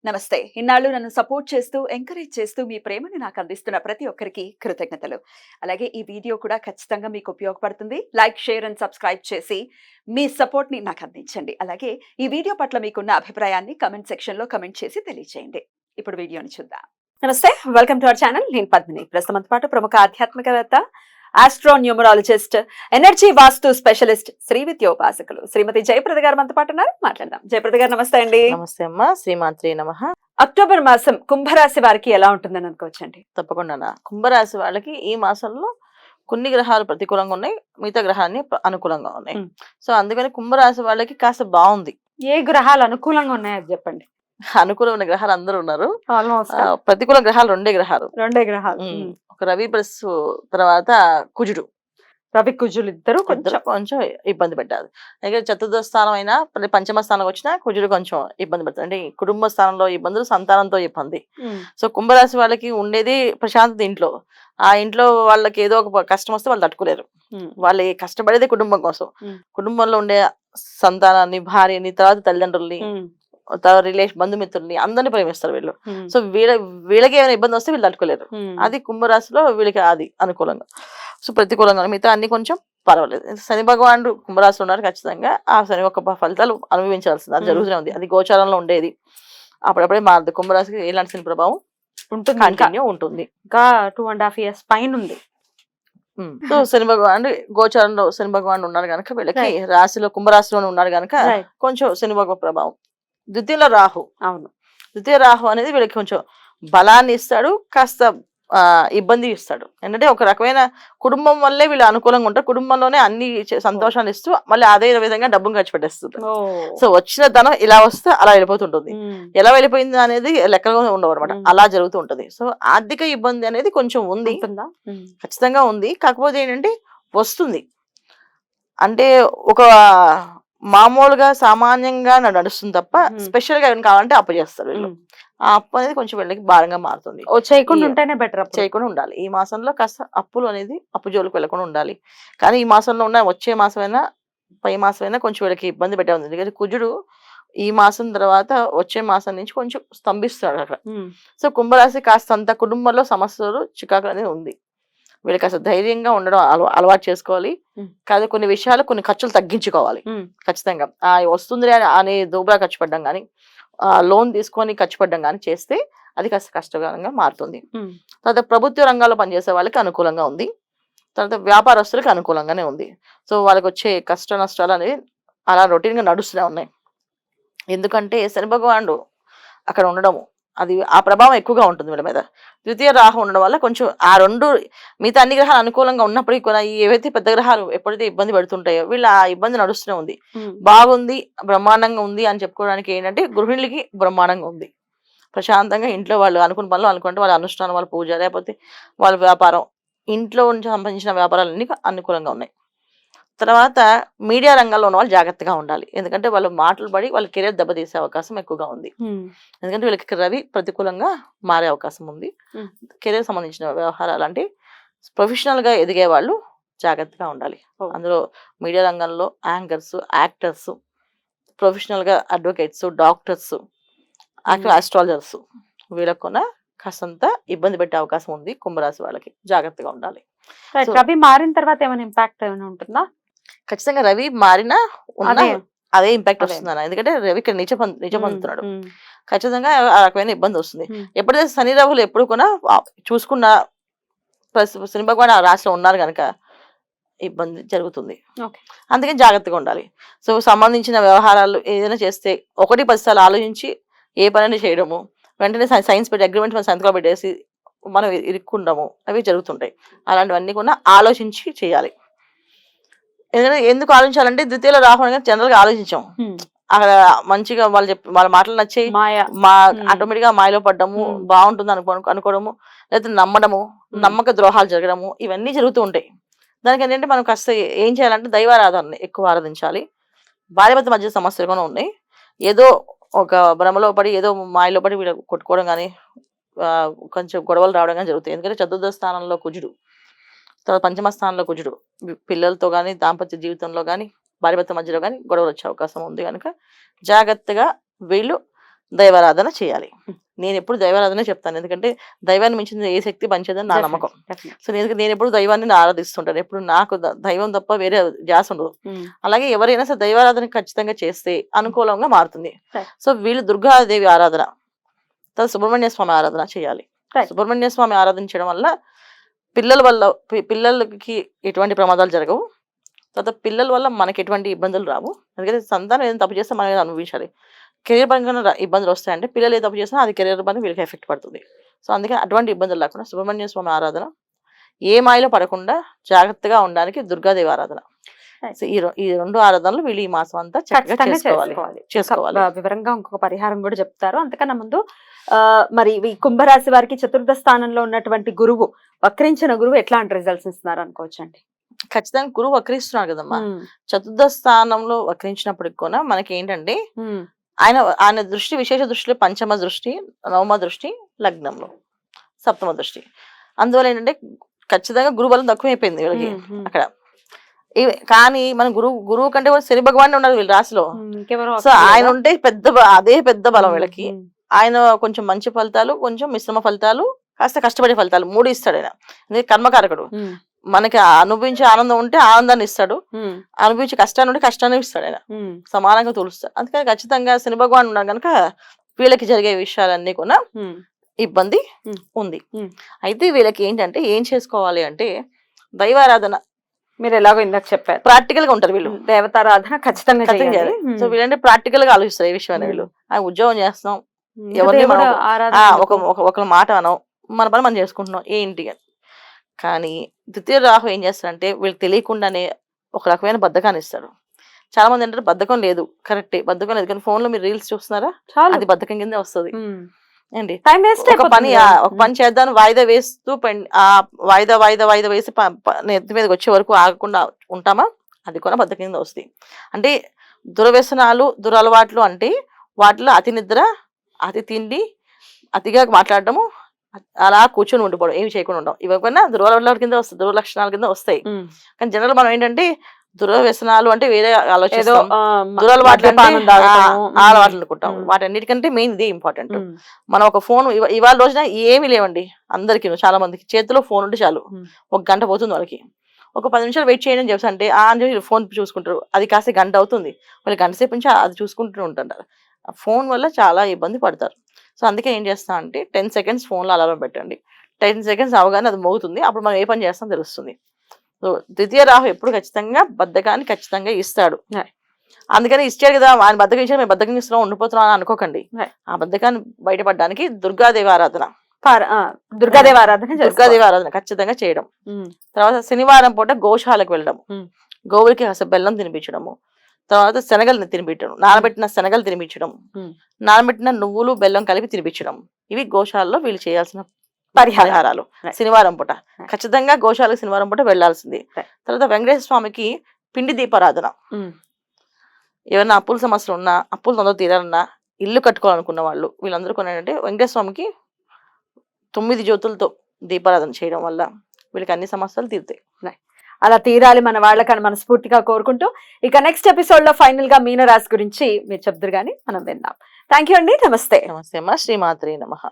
నమస్తే. ఇన్నాళ్ళు నన్ను సపోర్ట్ చేస్తూ, ఎంకరేజ్ చేస్తూ మీ ప్రేమని నాకు అందిస్తున్న ప్రతి ఒక్కరికి కృతజ్ఞతలు. అలాగే ఈ వీడియో కూడా ఖచ్చితంగా మీకు ఉపయోగపడుతుంది. లైక్, షేర్ అండ్ సబ్స్క్రైబ్ చేసి మీ సపోర్ట్‌ని నాకు అందించండి. అలాగే ఈ వీడియో పట్ల మీకున్న అభిప్రాయాన్ని కామెంట్ సెక్షన్‌లో కామెంట్ చేసి తెలియజేయండి. ఇప్పుడు వీడియోని చూద్దాం. నమస్తే. Welcome to our channel. నేను పద్మిని. ప్రస్తుతం మనతో పాటు ప్రముఖ ఆధ్యాత్మికవేత్త, ఆస్ట్రో న్యూమరాలజిస్ట్, ఎనర్జీ వాస్తు స్పెషలిస్ట్, శ్రీ విద్యోపాసకులు శ్రీమతి జయప్రద గారు మనతో పాటు ఉన్నారు. మాట్లాడదాం. జయప్రద గారు నమస్తే అండి. నమస్తే అమ్మా. శ్రీమాత్రే నమః. అక్టోబర్ మాసం కుంభరాశి వారికి ఎలా ఉంటుందని అనుకోవచ్చండి? తప్పకుండా కుంభరాశి వాళ్ళకి ఈ మాసంలో కొన్ని గ్రహాలు ప్రతికూలంగా ఉన్నాయి, మిగతా గ్రహాన్ని అనుకూలంగా ఉన్నాయి. సో అందుకని కుంభరాశి వాళ్ళకి కాస్త బాగుంది. ఏ గ్రహాలు అనుకూలంగా ఉన్నాయో అది చెప్పండి. అనుకూలమైన గ్రహాలు అందరూ ఉన్నారు. ఆల్మోస్ట్ ప్రతికూల గ్రహాలు రెండే గ్రహాలు. ఉమ్. ఒక రవి ప్లస్ తర్వాత కుజుడు. రవి కుజులు ఇద్దరు కొంచెం కొంచెం ఇబ్బంది పెట్టారు. అయితే చతుర్థ స్థానం అయినా పంచమ స్థానం వచ్చినా కుజుడు కొంచెం ఇబ్బంది పెడతారు. అంటే కుటుంబ స్థానంలో ఇబ్బందులు, సంతానంతో ఇబ్బంది. సో కుంభరాశి వాళ్ళకి ఉండేది ప్రశాంతత ఇంట్లో. ఆ ఇంట్లో వాళ్ళకి ఏదో ఒక కష్టం వస్తే వాళ్ళు తట్టుకోలేరు. వాళ్ళు కష్టపడేది కుటుంబం కోసం. కుటుంబంలో ఉండే సంతానాన్ని, భార్యని, తర్వాత తల్లిదండ్రుల్ని, బంధుమిత్రుల్ని అందరినీ ప్రేమిస్తారు వీళ్ళు. సో వీళ్ళకి ఏమైనా ఇబ్బంది వస్తే వీళ్ళు తట్టుకోలేరు. అది కుంభరాశిలో వీళ్ళకి అది అనుకూలంగా. సో ప్రతికూలంగా మిగతా అన్ని కొంచెం పర్వాలేదు. శని భగవానుడు కుంభరాశిలో ఉన్నారు. ఖచ్చితంగా ఆ శని యొక్క ఫలితాలు అనుభవించాల్సింది. అది జరుగుతూనే ఉంది. అది గోచారంలో ఉండేది, అప్పుడప్పుడే మారదు. కుంభరాశికి ఎలాంటి శని ప్రభావం ఉంటుంది, కంటిన్యూ ఉంటుంది. ఇంకా 2.5 years పైన ఉంది. సో శని భగవానుడు గోచారంలో శని భగవానుడు ఉన్నారు కనుక వీళ్ళకి రాశిలో కుంభరాశిలోనే ఉన్నారు కనుక కొంచెం శని భగవాన్ ప్రభావం. ద్వితీయ రాహు. అవును. ద్వితీయ రాహు అనేది వీళ్ళకి కొంచెం బలాన్ని ఇస్తాడు, కాస్త ఇబ్బంది ఇస్తాడు. ఏంటంటే ఒక రకమైన కుటుంబం వల్లే వీళ్ళు అనుకూలంగా ఉంటారు. కుటుంబంలోనే అన్ని సంతోషాలు ఇస్తూ మళ్ళీ అదే విధంగా డబ్బును ఖర్చు పెట్టేస్తుంది. సో వచ్చిన ధనం ఇలా వస్తే అలా వెళ్ళిపోతుంటుంది. ఎలా వెళ్ళిపోయింది అనేది లెక్కగా ఉండవు అనమాట. అలా జరుగుతూ ఉంటుంది. సో ఆర్థిక ఇబ్బంది అనేది కొంచెం ఉంది, ఖచ్చితంగా ఉంది. కాకపోతే ఏంటంటే వస్తుంది అంటే ఒక మామూలుగా సామాన్యంగా నడుస్తుంది తప్ప స్పెషల్ గా ఏమైనా కావాలంటే అప్పు చేస్తారు వీళ్ళు. ఆ అప్పు అనేది కొంచెం వీళ్ళకి భారంగా మారుతుంది. చేయకుండా ఉంటేనే బెటర్. చేయకుండా ఉండాలి. ఈ మాసంలో కాస్త అప్పులు అనేది అప్పు జోలికి వెళ్ళకుండా ఉండాలి. కానీ ఈ మాసంలో ఉన్న వచ్చే మాసమైనా పై మాసమైనా కొంచెం వీళ్ళకి ఇబ్బంది పెట్టే ఉంది. ఎందుకంటే కుజుడు ఈ మాసం తర్వాత వచ్చే మాసం నుంచి కొంచెం స్తంభిస్తాడు అక్కడ. సో కుంభరాశి కాస్త అంత కుటుంబంలో సమస్యలు, చికాకులు అనేది ఉంది. వీళ్ళకి అసలు ధైర్యంగా ఉండడం అలవాటు చేసుకోవాలి. కాదు కొన్ని విషయాలు, కొన్ని ఖర్చులు తగ్గించుకోవాలి ఖచ్చితంగా. వస్తుంది అనే దూబరా ఖర్చు పడ్డం కానీ, లోన్ తీసుకొని ఖర్చు పడ్డం కానీ చేస్తే అది కాస్త కష్టకరంగా మారుతుంది. తర్వాత ప్రభుత్వ రంగాల్లో పనిచేసే వాళ్ళకి అనుకూలంగా ఉంది. తర్వాత వ్యాపారస్తులకి అనుకూలంగానే ఉంది. సో వాళ్ళకి వచ్చే కష్ట నష్టాలు అనేవి అలా రొటీన్గా నడుస్తూనే ఉన్నాయి. ఎందుకంటే శని భగవానుడు అక్కడ ఉండడము, అది ఆ ప్రభావం ఎక్కువగా ఉంటుంది వీళ్ళ మీద. ద్వితీయ రాహు ఉండడం వల్ల కొంచెం ఆ రెండు మిగతా అన్ని గ్రహాలు అనుకూలంగా ఉన్నప్పటికీ కూడా ఏవైతే పెద్ద గ్రహాలు ఎప్పుడైతే ఇబ్బంది పెడుతుంటాయో వీళ్ళ ఆ ఇబ్బంది నడుస్తూనే ఉంది. బాగుంది, బ్రహ్మాండంగా ఉంది అని చెప్పుకోవడానికి ఏంటంటే గృహిణులకి బ్రహ్మాండంగా ఉంది. ప్రశాంతంగా ఇంట్లో వాళ్ళు అనుకున్న పనులు అనుకుంటే వాళ్ళ అనుష్ఠానం, వాళ్ళ పూజ, లేకపోతే వాళ్ళ వ్యాపారం, ఇంట్లో సంబంధించిన వ్యాపారాలన్నీ అనుకూలంగా ఉన్నాయి. తర్వాత మీడియా రంగంలో ఉన్న వాళ్ళు జాగ్రత్తగా ఉండాలి. ఎందుకంటే వాళ్ళు మాటలు పడి వాళ్ళ కెరీర్ దెబ్బతీసే అవకాశం ఎక్కువగా ఉంది. ఎందుకంటే వీళ్ళకి రవి ప్రతికూలంగా మారే అవకాశం ఉంది. కెరీర్ సంబంధించిన వ్యవహారాలు అంటే ప్రొఫెషనల్ గా ఎదిగే వాళ్ళు జాగ్రత్తగా ఉండాలి. అందులో మీడియా రంగంలో యాంకర్స్, యాక్టర్స్, ప్రొఫెషనల్ గా అడ్వకేట్స్, డాక్టర్స్, ఆస్ట్రాలజర్స్ వీళ్ళకు కూడా కాస్తంత ఇబ్బంది పెట్టే అవకాశం ఉంది. కుంభరాశి వాళ్ళకి జాగ్రత్తగా ఉండాలి. రవి మారిన తర్వాత ఏమైనా ఇంపాక్ట్ ఏమైనా ఉంటుందా? ఖచ్చితంగా రవి మారినా అదే ఇంపాక్ట్ వస్తుంది అన్న. ఎందుకంటే రవి ఇక్కడ నిజ పొందుతున్నాడు. ఖచ్చితంగా ఆ రకమైన ఇబ్బంది వస్తుంది. ఎప్పుడైతే శని రాహులు ఎప్పుడు కూడా చూసుకున్న శని భగవాన్ ఆ రాశిలో ఉన్నారు కనుక ఇబ్బంది జరుగుతుంది. అందుకని జాగ్రత్తగా ఉండాలి. సో సంబంధించిన వ్యవహారాలు ఏదైనా చేస్తే 1-10 సార్లు ఆలోచించి ఏ పని చేయడము, వెంటనే సైన్స్ పెట్టి అగ్రిమెంట్ సంతకాలు పెట్టేసి మనం ఇరుక్కుండము అవి జరుగుతుంటాయి. అలాంటివన్నీ కూడా ఆలోచించి చేయాలి. ఎందుకు ఆలోచించాలంటే ద్వితీయ రాహు జనరల్ గా ఆలోచించాం. అక్కడ మంచిగా వాళ్ళ మాటలు నచ్చాయి, ఆటోమేటిక్ గా మాయలో పడ్డము, బాగుంటుంది అనుకోవడము, లేకపోతే నమ్మడము, నమ్మక ద్రోహాలు జరగడము, ఇవన్నీ జరుగుతూ ఉంటాయి. దానికి ఏంటంటే మనం కాస్త ఏం చేయాలంటే దైవారాధన ఎక్కువ ఆరాధించాలి. భార్యాభర్త మధ్య సమస్యలు కూడా ఉన్నాయి. ఏదో ఒక భ్రమలో పడి, ఏదో మాయలో పడి వీళ్ళు కొట్టుకోవడం కానీ, కొంచెం గొడవలు రావడం కానీ జరుగుతాయి. ఎందుకంటే చతుర్థ స్థానంలో కుజుడు, తర్వాత పంచమ స్థానంలో కుజుడు, పిల్లలతో కానీ, దాంపత్య జీవితంలో కానీ, భార్యాభర్త మధ్యలో కానీ గొడవలు వచ్చే అవకాశం ఉంది కనుక జాగ్రత్తగా వీళ్ళు దైవారాధన చేయాలి. నేను ఎప్పుడు దైవారాధనే చెప్తాను, ఎందుకంటే దైవాన్ని మించిన ఏ శక్తి పనిచేయదని నా నమ్మకం. సో నేను ఎప్పుడు దైవాన్ని ఆరాధిస్తుంటాను, ఎప్పుడు నాకు దైవం తప్ప వేరే ధ్యాస ఉండదు. అలాగే ఎవరైనా సరే దైవారాధన ఖచ్చితంగా చేస్తే అనుకూలంగా మారుతుంది. సో వీళ్ళు దుర్గాదేవి ఆరాధన, తర్వాత సుబ్రహ్మణ్య స్వామి ఆరాధన చేయాలి. సుబ్రహ్మణ్య స్వామి ఆరాధించడం వల్ల పిల్లలకి ఎటువంటి ప్రమాదాలు జరగవు. తర్వాత పిల్లల వల్ల మనకి ఎటువంటి ఇబ్బందులు రావు. ఎందుకంటే సంతానం ఏదైనా తప్పు చేస్తే మనం ఏదైనా అనుభవించాలి. కెరీర్ పరంగా ఇబ్బందులు వస్తాయంటే పిల్లలు ఏ తప్పు చేసినా అది కెరీర్ పరంగా వీళ్ళకి ఎఫెక్ట్ పడుతుంది. సో అందుకే అటువంటి ఇబ్బందులు లేకుండా సుబ్రహ్మణ్య స్వామి ఆరాధన, ఏ మాయలో పడకుండా జాగ్రత్తగా ఉండడానికి దుర్గాదేవి ఆరాధన. సో ఈ రెండు ఆరాధనలు వీళ్ళు ఈ మాసం అంతా చక్కగా చేసుకోవాలి. వివరంగా ఇంకొక పరిహారం కూడా చెప్తారు. అంతకన్నా ముందు మరి ఈ కుంభరాశి వారికి చతుర్థ స్థానంలో ఉన్నటువంటి గురువు, వక్రించిన గురువు ఎట్లాంటి రిజల్ట్స్ ఇస్తున్నారు అనుకోవచ్చండి? ఖచ్చితంగా గురువు వక్రిస్తున్నాడు కదమ్మా. చతుర్థ స్థానంలో వక్రించినప్పటికి కూడా మనకి ఏంటంటే ఆయన దృష్టి, విశేష దృష్టిలో పంచమ దృష్టి, నవమ దృష్టి, లగ్నంలో సప్తమ దృష్టి. అందువల్ల ఏంటంటే ఖచ్చితంగా గురువు బలం తక్కువైపోయింది వీళ్ళకి అక్కడ. కానీ మన గురువు కంటే కూడా శని భగవాన్ ఉన్నారు వీళ్ళ రాశిలో. సో ఆయన ఉంటే అదే పెద్ద బలం వీళ్ళకి. ఆయన కొంచెం మంచి ఫలితాలు, కొంచెం మిశ్రమ ఫలితాలు, కాస్త కష్టపడే ఫలితాలు 3 ఇస్తాడు ఆయన. ఎందుకంటే కర్మకారకుడు. మనకి అనుభవించే ఆనందం ఉంటే ఆనందాన్ని ఇస్తాడు, అనుభవించే కష్టాన్ని ఉంటే కష్టాన్ని ఇస్తాడు ఆయన. సమానంగా తోలుస్తాడు. అందుకని ఖచ్చితంగా శని భగవాన్ ఉన్నాడు కనుక వీళ్ళకి జరిగే విషయాలన్నీ కూడా ఇబ్బంది ఉంది. అయితే వీళ్ళకి ఏంటంటే ఏం చేసుకోవాలి అంటే దైవారాధన. మీరు ఎలాగో ఇందాక చెప్పారు, ప్రాక్టికల్ గా ఉంటారు వీళ్ళు. దేవతారాధన ఖచ్చితంగా చేయాలి. సో వీళ్ళంటే ప్రాక్టికల్ గా ఆలోచిస్తారు ఈ విషయాన్ని. వీళ్ళు ఉద్యోగం చేస్తున్నాం, ఎవరిని ఒక మాట అనం, మన పని మనం చేసుకుంటున్నాం ఏంటి అని. కానీ ద్వితీయ రాహు ఏం చేస్తాడంటే వీళ్ళకి తెలియకుండానే ఒక రకమైన బద్ధకాన్ని ఇస్తాడు. చాలా మంది ఏంటంటే బద్ధకం లేదు, కరెక్టే, బద్ధకం లేదు, కానీ ఫోన్ లో మీరు రీల్స్ చూస్తున్నారా, అది బద్ధకం కిందే వస్తుంది ఏంటి. ఒక పని చేద్దాం వాయిదా వేస్తూ వాయిదా వేసి నెత్తి మీదకి వచ్చే వరకు ఆగకుండా ఉంటామా, అది కూడా బద్ధకం కింద వస్తుంది. అంటే దురవ్యసనాలు, దురలవాట్లు అంటే వాటిలో అతి నిద్ర, అతి తిండి, అతిగా మాట్లాడటము, అలా కూర్చొని ఉండిపోవడం, ఏమి చేయకుండా ఉండడం, ఇవ్వకుండా దురలవాట్ల కింద వస్తాయి, దుర్లక్షణాల కింద వస్తాయి. కానీ జనరల్ మనం ఏంటంటే దురవ్యసనాలు అంటే వేరే ఆలోచిస్తాం, దురలవాట్లు అలవాట్లు అనుకుంటాం. వాటన్నిటికంటే మెయిన్ ఇదే ఇంపార్టెంట్. మనం ఒక ఫోన్ ఇవాళ రోజున ఏమీ లేవండి అందరికి, చాలా మందికి చేతిలో ఫోన్ ఉంటే చాలు, 1 గంట పోతుంది వాళ్ళకి. ఒక 10 నిమిషాలు వెయిట్ చేయండి అని చెప్పి అంటే అని ఫోన్ చూసుకుంటారు, అది కాస్త గంట అవుతుంది, వాళ్ళు గంట సేపు నుంచి అది చూసుకుంటూ ఉంటుంటారు. ఫోన్ వల్ల చాలా ఇబ్బంది పడతారు. సో అందుకే ఏం చేస్తా అంటే 10 సెకండ్స్ ఫోన్లో అలారం పెట్టండి. 10 సెకండ్స్ అవగానే అది మోగుతుంది, అప్పుడు మనం ఏ పని చేస్తాం తెలుస్తుంది. సో ద్వితీయ రాహు ఎప్పుడు ఖచ్చితంగా బద్ధకాన్ని ఖచ్చితంగా ఇస్తాడు. అందుకని ఇచ్చాడు కదా, ఆయన బద్ధకం ఇచ్చాడు, మేము బద్ధకం ఇస్తున్నాం ఉండిపోతున్నాం అని అనుకోకండి. ఆ బద్ధకాన్ని బయటపడడానికి దుర్గాదేవి ఆరాధన ఖచ్చితంగా చేయడం. తర్వాత శనివారం పూట గోశాలకు వెళ్ళడం, గోవులకి కాస్త బెల్లం తినిపించడము, తర్వాత శనగలు తినిపించడం, నానబెట్టిన శనగలు తినిపించడం, నానబెట్టిన నువ్వులు బెల్లం కలిపి తినిపించడం, ఇవి గోశాలలో వీళ్ళు చేయాల్సిన పరిహారాలు. శనివారం పూట ఖచ్చితంగా గోశాలకు శనివారం పూట వెళ్లాల్సింది. తర్వాత వెంకటేశ్వర స్వామికి పిండి దీపారాధన. ఏమైనా అప్పుల సమస్యలు ఉన్నా, అప్పులు తొందర తీరాలన్నా, ఇల్లు కట్టుకోవాలనుకున్న వాళ్ళు వీళ్ళందరూ కొనంటే వెంకటేశ్వర స్వామికి 9 జ్యోతులతో దీపారాధన చేయడం వల్ల వీళ్ళకి అన్ని సమస్యలు తీరుతాయి. అలా తీరాలి మన వాళ్ళకని మనస్ఫూర్తిగా కోరుకుంటూ, ఇక నెక్స్ట్ ఎపిసోడ్ లో ఫైనల్ గా మీనరాశి గురించి మీరు చెప్తారు కానీ మనం విందాం. థ్యాంక్ యూ అండి. నమస్తే. నమస్తే అమ్మా. శ్రీమాత్రే నమః.